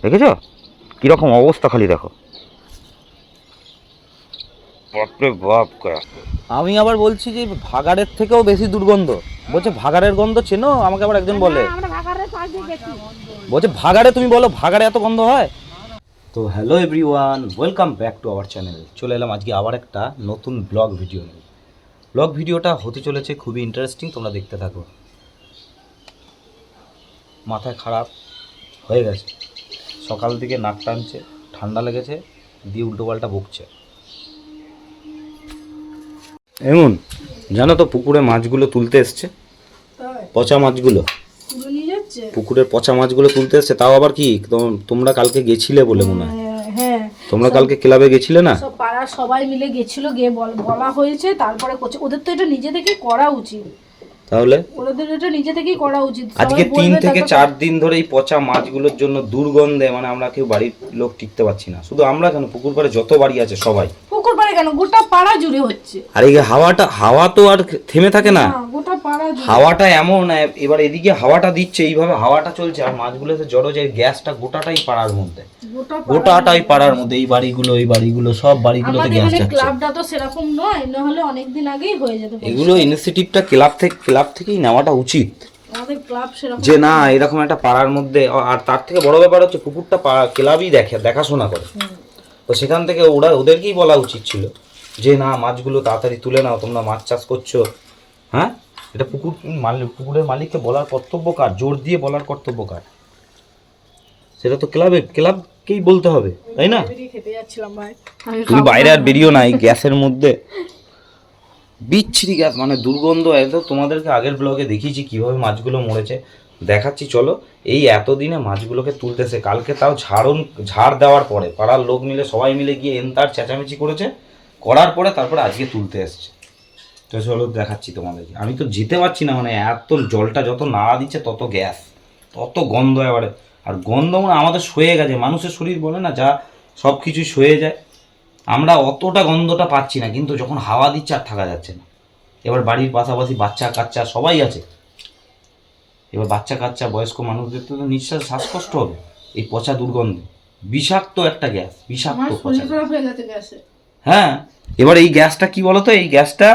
দেখেছো কীরকম অবস্থা, খালি দেখো। বাপরে বাপ। আমি আবার বলছি যে ভাগাড়ের থেকেও বেশি দুর্গন্ধ। বলছে ভাগাড়ের গন্ধ চেনো? আমাকে আবার একজন বলে, বলছে ভাগাড়ে, তুমি বলো ভাগাড়ে এত গন্ধ হয়? তো hello everyone, welcome back to our channel. চলে এলাম আজকে আবার একটা নতুন ব্লগ ভিডিও নিয়ে। ব্লগ ভিডিওটা হতে চলেছে খুবই ইন্টারেস্টিং, তোমরা দেখতে থাকো। মাথায় খারাপ হয়ে গেছে, সকাল থেকে নাক টানছে, ঠান্ডা লেগেছে, দিয়ে উল্টোপাল্টা বকছে। এমন জানো তো, পুকুরে মাছগুলো তুলতে এসছে, পচা মাছগুলো, পুকুরের পচা মাছগুলো তুলতে এসছে। তাও আবার কি, তোমরা কালকে গেছিলে বলে মনে হয়। হ্যাঁ, তোমরা কালকে ক্লাবে গেছিলে না? সব পাড়ার সবাই মিলে গেছিল, গিয়ে বলা হয়েছে, তারপরে ওদের তো এটা নিজে থেকেই করা উচিত। তাহলে ওদের এটা নিজে থেকেই করা উচিত। আজকে 3 থেকে 4 দিন ধরে এই পচা মাছগুলোর জন্য দুর্গন্ধে মানে আমরা কেউ বাড়ির লোক টিকতে পারছি না। শুধু আমরা কেন, পুকুর পাড়ে যত বাড়ি আছে সবাই। পুকুর পাড়ে কেন, গোটা পাড়া জুড়ে হচ্ছে। আর এই হাওয়া তো আর থেমে থাকে না, গোটা পাড়া জুড়ে হাওয়াটা এমন। এবার এদিকে হাওয়াটা দিচ্ছে, এইভাবে হাওয়াটা চলছে, আর মাছগুলো এসে জড়ো যায়, গ্যাসটা গোটাটাই পাড়ার মধ্যে, গোটাটাই পাড়ার মধ্যে। এই বাড়িগুলো সব বাড়িগুলোতে গ্যাস যাচ্ছে। ক্লাবটা তো সেরকম নয়, না হলে অনেকদিন আগেই হয়ে যেত। এগুলো ইনিশিয়েটিভটা ক্লাব থেকেই নেওয়াটা উচিত, আমাদের ক্লাব সেরকম যে না এরকম একটা পাড়ার মধ্যে। আর তার থেকে বড় ব্যাপার হচ্ছে পুকুরটা ক্লাবই দেখাশোনা করে। তো সেখান থেকে ওদেরকেই বলা উচিত ছিল যে না, মাছগুলো তাড়াতাড়ি তুলে নাও, তোমরা মাছ চাষ করছো। হ্যাঁ, এটা পুকুরের মালিককে বলার কর্তব্য কার? জোর দিয়ে বলার কর্তব্য কার? সেটা তো ক্লাবকেই বলতে হবে, তাই না? তুমি বাইরে আর বেরিও না, এই গ্যাসের মধ্যে বিচ্ছিরি গ্যাস, মানে দুর্গন্ধ। এত তোমাদেরকে আগের ব্লগে দেখিয়েছি কিভাবে মাছগুলো মরেছে, দেখাচ্ছি চলো। এই এতদিনে মাছগুলোকে তুলতেছে, কালকে তাও ঝাড় দেওয়ার পরে পাড়ার লোক মিলে সবাই মিলে গিয়ে তার চেঁচামেচি করার পরে তারপরে আজকে তুলতে এসছে। তো চলো দেখাচ্ছি তোমাদেরকে। আমি তো যেতে পারছি না, মানে এত জলটা যত নাড়া দিচ্ছে তত গ্যাস, তত গন্ধ এবারে। আর গন্ধ মানে আমাদের সয়ে গেছে, মানুষের শরীর বলে না যা সব কিছুই সয়ে যায়, আমরা অতটা গন্ধটা পাচ্ছি না। কিন্তু যখন হাওয়া দিচ্ছে আর থাকা যাচ্ছে না। এবার বাড়ির পাশাপাশি বাচ্চা কাচ্চা সবাই আছে, এবার বাচ্চা কাচ্চা বয়স্ক মানুষদের তো নিঃশ্বাস শ্বাসকষ্ট হবে এই পচা দুর্গন্ধে। বিষাক্ত একটা গ্যাস, বিষাক্ত পচা। হ্যাঁ, এবার এই গ্যাসটা কি বলতো, এই গ্যাসটা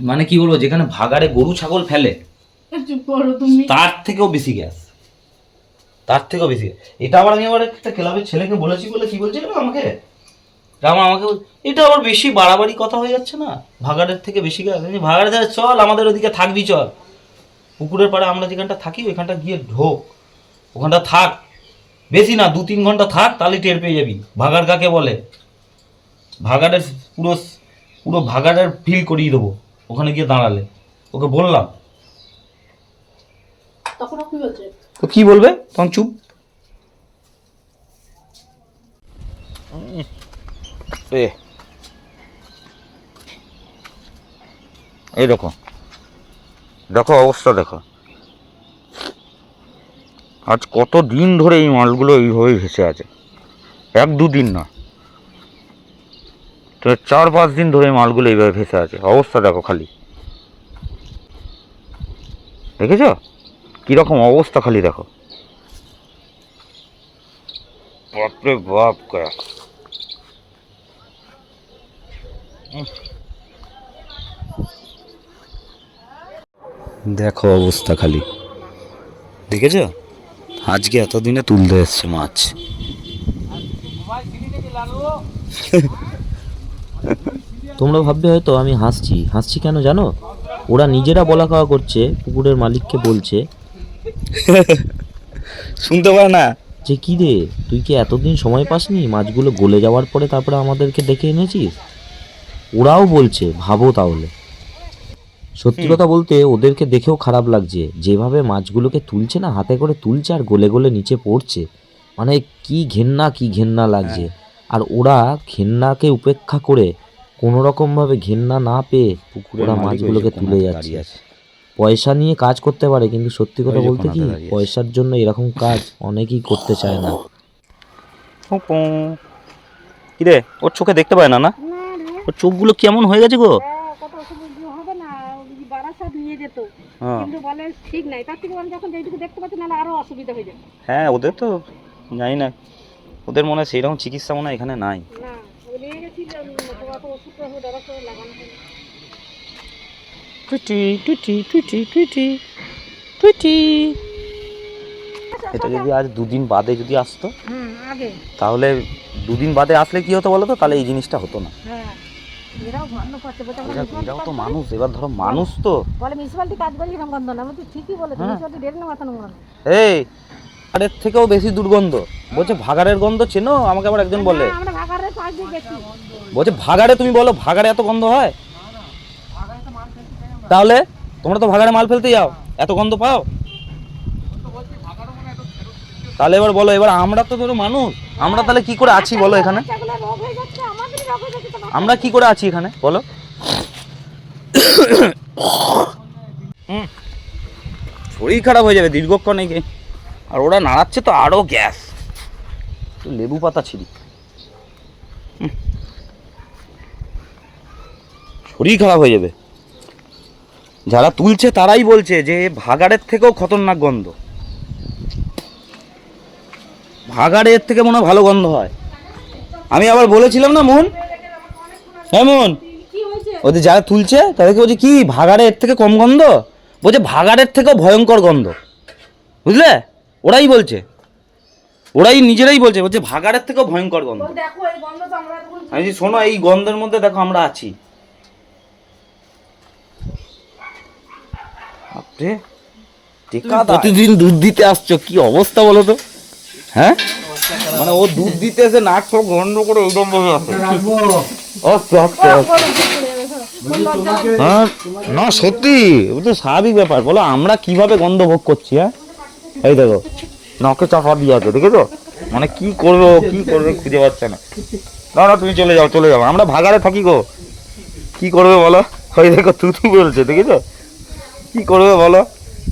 মানে কি বলবো, যেখানে ভাগাড়ে গরু ছাগল ফেলে তার থেকেও বেশি গ্যাস, তার থেকেও বেশি। এটা আবার আমি আবার একটা ক্লাবের ছেলেকে বলেছি বলে কি বলছে আমাকে, আমাকে এটা আবার বেশি বাড়াবাড়ি কথা হয়ে যাচ্ছে না, ভাগাড়ের থেকে বেশি গ্যাস। ভাগাড়ে চল, আমাদের ওদিকে থাকবি, চল পুকুরের পাড়ে আমরা যেখানটা থাকি ওইখানটা গিয়ে ঢোক, ওখানটা থাক, বেশি না 2-3 ঘন্টা থাক, তাহলে টের পেয়ে যাবি ভাগাড় কাকে বলে। ভাগাড়ের পুরো পুরো ভাগাড়ের ফিল করিয়ে দেবো ওখানে গিয়ে দাঁড়ালে। ওকে বললাম, তখন কি বলছে? তো কি বলবে তখন? চুপ। এই দেখো দেখো অবস্থা দেখো, আজ কত দিন ধরে এই মালগুলো এইভাবে ভেসে আছে, 1-2 দিন না, তো 4-5 দিন ধরে এই মালগুলো এইভাবে ভেসে আছে। অবস্থা দেখো খালি, দেখেছো কিরকম অবস্থা, খালি দেখো। বাপরে বাপ। দেখো অবস্থা খালি, দেখেছো আজকে এতদিনে তুলতে এসছে মাছ। তোমরা ভাববে হয়তো আমি হাসছি কেন জানো? ওরা নিজেরা বলা খাওয়া করছে, পুকুরের মালিককে বলছে শুনতে পায় না যে কি রে, তুই কি এতদিন সময় পাসনি মাছগুলো গলে যাওয়ার পরে তারপরে আমাদেরকে ডেকে এনেছিস? ওরাও বলছে, ভাবো তাহলে। সত্যি কথা বলতে ওদেরকে দেখেও খারাপ লাগছে, যেভাবে মাছগুলোকে তুলছে না, হাতে করে তুলছে আর গলে গলে নিচে পড়ছে, মানে কি ঘেন্না লাগছে। আর ওরা ঘেন্নাকে উপেক্ষা করে, কোনো রকমভাবে ঘেন্না না পেয়ে ওরা মাছগুলোকে তুলে যাচ্ছে। পয়সা নিয়ে কাজ করতে পারে, কিন্তু সত্যি কথা বলতে কি, পয়সার জন্য এরকম কাজ অনেকেই করতে চায় না। কিরে, ওর চোখে দেখতে পায় না? না, ওর চোখগুলো কেমন হয়ে গেছে গো। হ্যাঁ, ওদের তো জানি না, ওদের মনে হয় সেইরকম চিকিৎসা মনে হয় এখানে নাই। না ওই নিয়ে গেছিলাম অত ওষুধ টষুধ ওরা করে লাগানো হয়নি। Tweety Tweety Tweety Tweety Tweety. এটা যদি আজ 2 দিন বাদে যদি আসতো, আগে তাহলে 2 দিন বাদে আসলে কি হতো বলো তো, তাহলে এই জিনিসটা হতো না। হ্যাঁ এরাও গন্ধ পাচ্ছে বলতে এরাও তো মানুষ, এবার ধরো মানুষ তো। বলে মিউনিসিপালিটি কাজ করছি এরকম গন্ধ না, আমি বলছি ঠিকই বলেছি, মিউনিসিপালিটি ডেট না মাথা নোংরা না। এই ভাগাড়ের থেকেও বেশি দুর্গন্ধ। বলছে ভাগাড়ের গন্ধ চেনো? আমাকে আবার একজন বলে, আমরা ভাগাড়ের পাশ দিয়ে গেছি। বলছে ভাগাড়ে, তুমি বলো ভাগাড়ে এত গন্ধ হয়? তাহলে তোমরা তো ভাগাড়ে মাল ফেলতে যাও, এত গন্ধ পাও? তাহলে এবার বলো, এবার আমরা তো ধরো মানুষ, আমরা তাহলে কি করে আছি বলো এখানে? বাচ্চাগুলো রোগ হয়ে যাচ্ছে, আমাদেরই রোগ হয়ে যাচ্ছে তো। আমরা কি করে আছি এখানে বলো? শরীর খারাপ হয়ে যাবে দীর্ঘক্ষণ এই, আর ওরা নাড়াচ্ছে তো আরো গ্যাস। লেবু পাতা ছিঁড়ি, শরীর খারাপ হয়ে যাবে। যারা তুলছে তারাই বলছে যে ভাগাড়ের থেকেও খতরনাক গন্ধ, ভাগাড়ের থেকে মনে হয় ভালো গন্ধ হয়। আমি আবার বলেছিলাম না মন, হ্যাঁ মন, কি হয়েছে? ওদের যারা তুলছে তাদেরকে বলছে কি ভাগাড়ের থেকে কম গন্ধ? বলছে ভাগাড়ের থেকেও ভয়ঙ্কর গন্ধ, বুঝলে? ওরাই বলছে, ওরাই নিজেরাই বলছে, বলছে ভাগাড়ের থেকেও ভয়ঙ্কর গন্ধ। বল দেখো এই গন্ধ তো আমরা তখন আমি বলছি, শোনো এই গন্ধের মধ্যে দেখো আমরা আছি। বাপরে, প্রতিদিন দুধ দিতে আসছো, কি অবস্থা বলো তো? হ্যাঁ, মানে ও দুধ দিতে এসে নাক সব গন্ধ করে এই দম বসে আছে। হ্যাঁ না সত্যি, ও তো স্বাভাবিক ব্যাপার। বলো আমরা কিভাবে গন্ধ ভোগ করছি? হ্যাঁ এই দেখো নাকে চাপা দিয়ে আছে, দেখেছো? মানে কি করবো খুঁজে পাচ্ছে না। না না তুমি চলে যাও, চলে যাও, আমরা ভাগাড়ে থাকি গো। কি করবে বলো? ওই দেখো তুতু বলছে, দেখেছো? কি করবে বলো?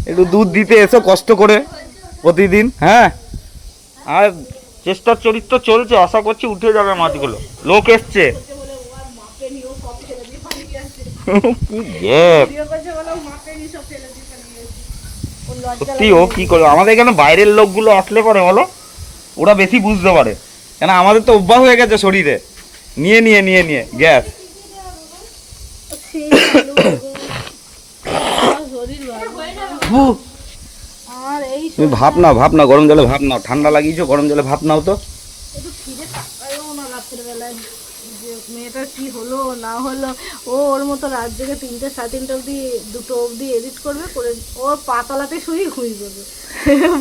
একটু দুধ দিতে এসো কষ্ট করে প্রতিদিন। হ্যাঁ, আর চেষ্টার চরিত্র চলছে, আশা করছি উঠে যাবে মাছগুলো। লোক এসছে। কি গ্যাপ সত্যি। ও কি করবে? আমাদের এখানে বাইরের লোকগুলো আসলে পরে বলো, ওরা বেশি বুঝতে পারে, কেন আমাদের তো অভ্যাস হয়ে গেছে শরীরে নিয়ে নিয়ে নিয়ে নিয়ে গ্যাস। আর এই তুমি ভাপ নাও, ভাপ নাও, গরম জলে ভাপ নাও। ঠান্ডা লাগিয়েছো, গরম জলে ভাপ নাও তো। একটু ফিরে তাকায়ও না রাতের বেলায় যে মেয়েটার কি হলো না হলো। ওর মতো রাত জেগে 3টে 3:30 অবধি 2টো অবধি এডিট করবে, করে ওর পাতলাতে শুয়ে ঘুমিয়ে পড়বে।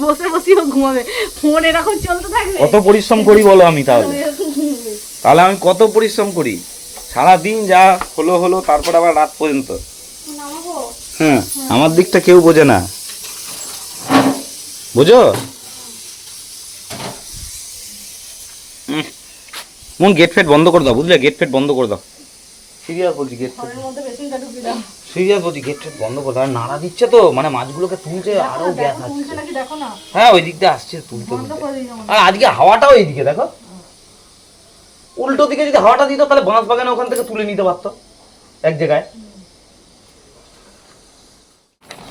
বসে বসেও ঘুমাবে, ফোন এরকম চলতে থাকবে। কত পরিশ্রম করি বলো আমি? তাহলে আমি কত পরিশ্রম করি সারাদিন, যা হলো হলো, তারপর আবার রাত পর্যন্ত। হ্যাঁ, আমার দিকটা কেউ বোঝে না, বুঝো? মন গেট ফেট বন্ধ করে দাও, বুঝলে? গেট ফেট বন্ধ করে দাও, সিরিয়াস বলছি। গেট ফেট সিরিয়াস বলছি, গেট ফেট বন্ধ করে দাও। নাড়া দিচ্ছে তো, মানে মাছগুলোকে তুলছে, আরো গ্যাস আসছে। দেখো না, হ্যাঁ ওই দিকটা আসছে তুলতে তুলতে। আর আজকে হাওয়াটাও এইদিকে দেখো, উল্টো দিকে যদি হাওয়াটা দিত তাহলে বাঁশ বাগানে ওখান থেকে তুলে নিতে পারতো এক জায়গায়।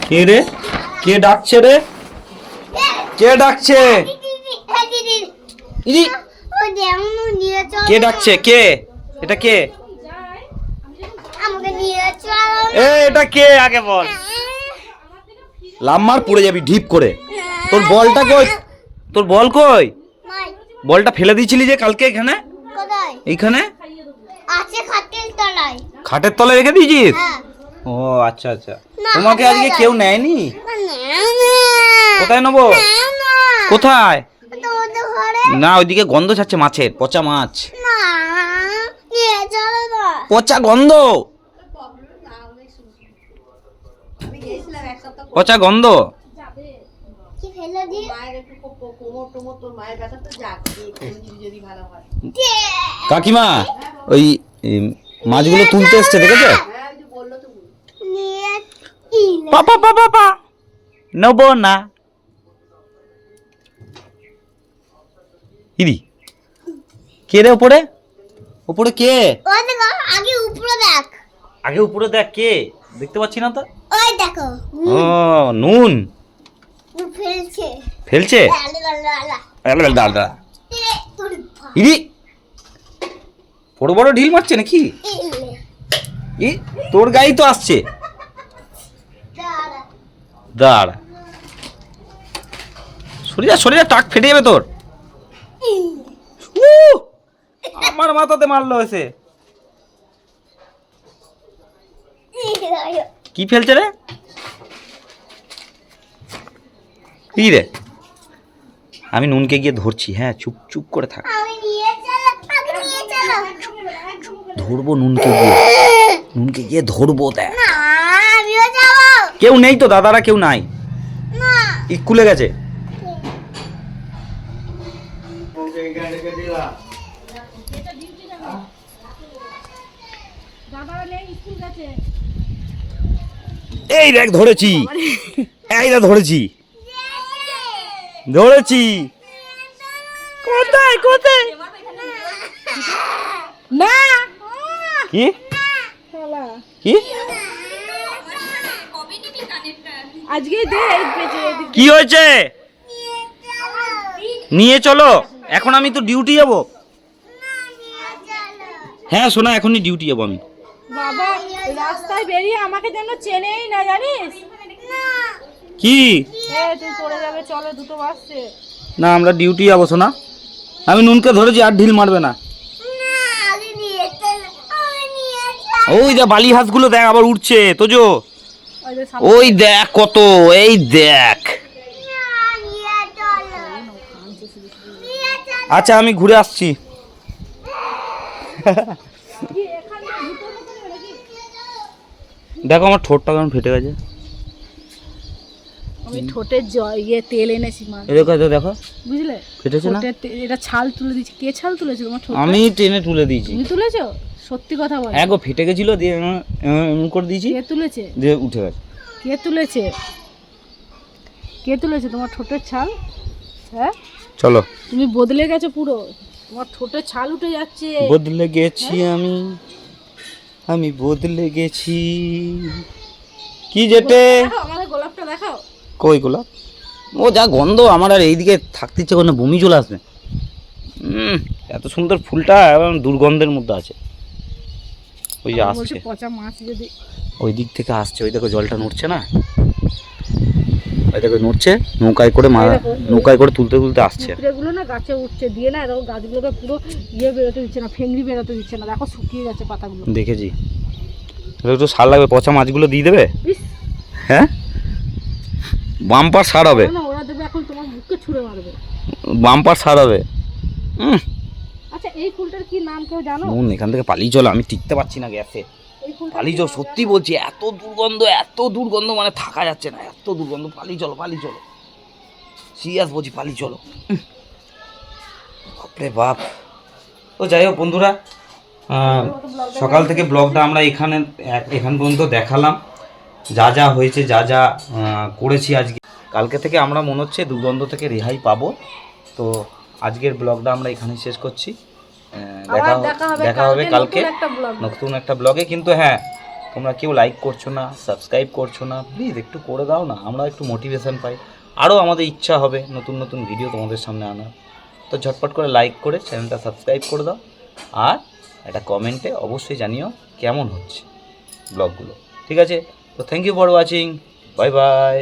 কে রে? কে ডাকছে রে? কে ডাকছে? ইদি, কে ডাকছে? কে এটা? কে এ? এটা কে আগে বল। লাম্মার পড়ে যাবি ঢিপ করে। তোর বলটা কই? তোর বল কই? বলটা ফেলে দিয়েছিলি যে কালকে এখানে, এইখানে খাটের তলায় রেখে দিয়েছিস? ও আচ্ছা আচ্ছা, তোমাকে আজকে কেউ নেয়নি? কোথায় নেবো? কোথায়? না ওইদিকে গন্ধ ছাড়ছে মাছের, পচা মাছ, পচা গন্ধ, পচা গন্ধ। কাকিমা ওই মাছগুলো তুলতে এসছে, দেখেছো? পাপা পাপা পাপা নেবো না। ইদি কে রে? উপরে উপরে কে? আগে উপরে দেখ, কে? দেখতে পাচ্ছি না তো। ও নুন ফেলছে। দাদা ইদি বড় বড় ঢিল মারছে নাকি? তোর গাড়ি তো আসছে, দাঁড়া শরীরে টাক ফেটে যাবে তোর। আমার মাথাতে মারলো এসে। কি ফেলছে রে? কি রে? আমি নুনকে গিয়ে ধরছি। হ্যাঁ, চুপ চুপ করে থাক। ধরবো নুনকে গিয়ে ধরবো। দেখ কেউ নেই তো, দাদারা কেউ নাই, স্কুলে গেছে। এই দেখ ধরেছি, এই দেখ ধরেছি। কোথায় কোথায়? না কি কি আজকেই দে। কি হয়েছে? নিয়ে চলো, এখন আমি তো ডিউটি যাবো। হ্যাঁ শোনা, এখনই ডিউটি যাবো আমি। বাবা রাস্তায় বেরিয়ে আমাকে যেন চেনেই না, জানিস? কি তুই পড়ে যাবে, চলো, দুটো বাজছে। না, আমরা ডিউটি যাবো শোনা। আমি নুনকে ধরেছি, আর ঢিল মারবে না। ওই দেখ বালি হাঁসগুলো দেখ আবার উঠছে তোজো। ওই দেখ কত, এই দেখ। আচ্ছা আমি ঘুরে আসছি। দেখো আমার ঠোঁটটা কেমন ফেটে গেছে। আমি ঠোঁটে তেল এনেছি মা, দেখো দেখো, বুঝলে? ফেটেছে না? এটা ছাল তুলে দিয়েছি। কে ছাল তুলেছে তোমার ঠোঁট? আমি টেনে তুলে দিয়েছি। তুমি তুলেছো? সত্যি কথা বল। হ্যাঁ গো, ফেটে গেছিল, দিয়ে এমন করে দিয়েছি, কে তুলেছে? দিয়ে উঠে গেছে। কে তুলেছে? কে তুলেছে তোমার ঠোঁটের ছাল? হ্যাঁ চলো। তুমি বদলে গেছো পুরো, তোমার ঠোঁটের ছাল উঠে যাচ্ছে। বদলে গেছি আমি বদলে গেছি। কি যেতে? আমাদের গোলাপটা দেখাও। কই গোলাপ? ও যা গন্ধ, আমার আর এইদিকে থাকতে ইচ্ছে করে না, বমি চলে আসবে। এত সুন্দর ফুলটা এবং দুর্গন্ধের মধ্যে আছে। ওই যে আসছে, পচা মাছ যদি ওই দিক থেকে আসছে। ওই দেখো জলটা নড়ছে না, ওই দেখো নড়ছে। নৌকায় করে তুলতে তুলতে আসছে। এগুলো না গাছে উঠছে, দিয়ে না এরকম গাছগুলোকে পুরো বেরোতে দিচ্ছে না, ফেংড়ি বেরোতে দিচ্ছে না। দেখো শুকিয়ে গেছে পাতাগুলো। দেখেছি, একটু সার লাগবে। পচা মাছগুলো দিয়ে দেবে। হ্যাঁ, বাম্পার সার হবে। ওরা দেবে এখন, তোমার মুখে ছুঁড়ে মারবে। বাম্পার সার হবে। আচ্ছা এই ফুলটার কি নাম কেউ জানো? এখান থেকে পালিয়ে চলো, আমি টিকতে পারছি না গ্যাসে। পালিয়ে চলো, সত্যি বলছি, এত দুর্গন্ধ মানে থাকা যাচ্ছে না, এত দুর্গন্ধ। পালিয়ে চলো, সিরিয়াস বলছি, পালিয়ে চলো। বাপরে বাপ। তো যাই হোক বন্ধুরা, সকাল থেকে ব্লগটা আমরা এখান পর্যন্ত দেখালাম। যা যা হয়েছে, যা যা করেছি আজকে। কালকে থেকে আমরা মনে হচ্ছে দুর্গন্ধ থেকে রেহাই পাবো। তো আজকের ব্লগটা আমরা এখানেই শেষ করছি। দেখা হবে কালকে নতুন একটা ব্লগে। কিন্তু হ্যাঁ, তোমরা কেউ লাইক করছো না, সাবস্ক্রাইব করছো না, প্লিজ একটু করে দাও না, আমরা একটু মোটিভেশন পাই। আরও আমাদের ইচ্ছা হবে নতুন নতুন ভিডিও তোমাদের সামনে আনার। তো ঝটপট করে লাইক করে চ্যানেলটা সাবস্ক্রাইব করে দাও, আর একটা কমেন্টে অবশ্যই জানিও কেমন হচ্ছে ব্লগগুলো। ঠিক আছে? তো thank you for watching, bye by.